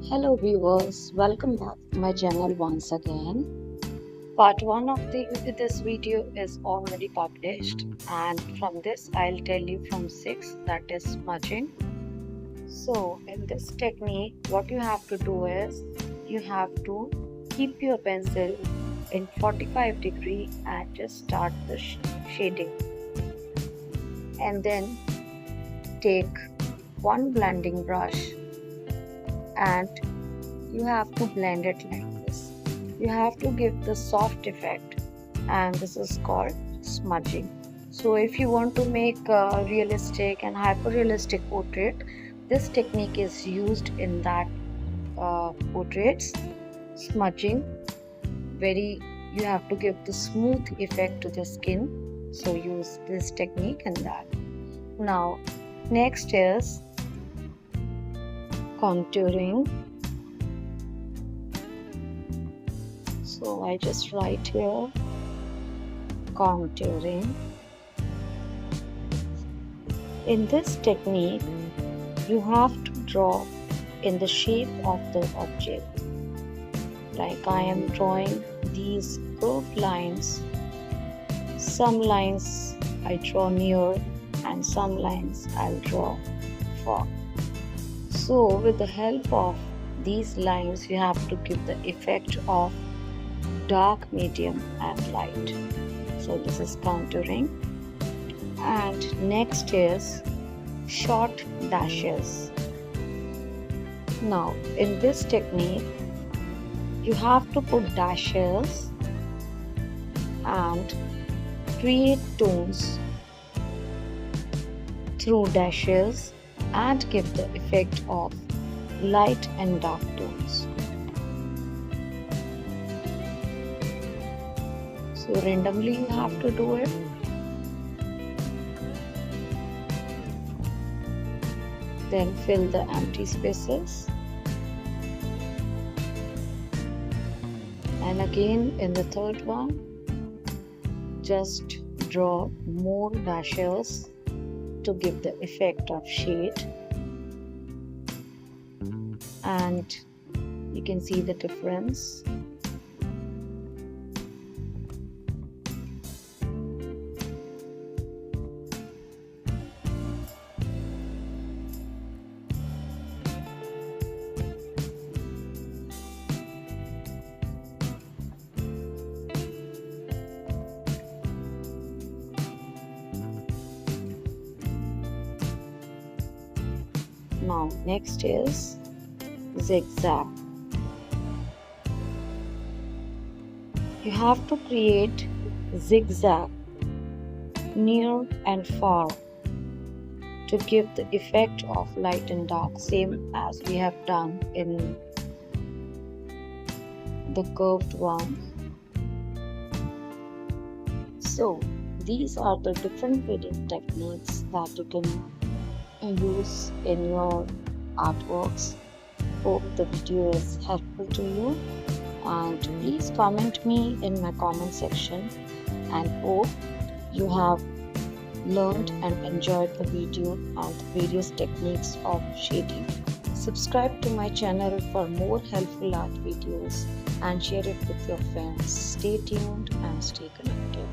Hello viewers, welcome back to my channel once again. Part 1 of this video is already published, and from this I'll tell you from 6, that is smudging. So in this technique what you have to do is you have to keep your pencil in 45 degree and just start the shading, and then take one blending brush and you have to blend it like this. You have to give the soft effect, and this is called smudging. So if you want to make a realistic and hyper realistic portrait, this technique is used in that portraits. Smudging, very, you have to give the smooth effect to the skin, so use this technique in that. Now next is contouring. So I just write here contouring. In this technique you have to draw in the shape of the object. Like I am drawing these curved lines. Some lines I draw near and some lines I'll draw far. So with the help of these lines you have to give the effect of dark, medium and light. So this is contouring. And next is short dashes. Now in this technique you have to put dashes and create tones through dashes and give the effect of light and dark tones. So randomly you have to do it. Then fill the empty spaces. And again in the third one, just draw more dashes to give the effect of shade. And you can see the difference. Now next is zigzag. You have to create zigzag near and far to give the effect of light and dark, same as we have done in the curved one. So these are the different grading techniques that you can use in your artworks. Hope the video is helpful to you, and please comment me in my comment section, and hope you have learned and enjoyed the video and the various techniques of shading. Subscribe to my channel for more helpful art videos and share it with your friends. Stay tuned and stay connected.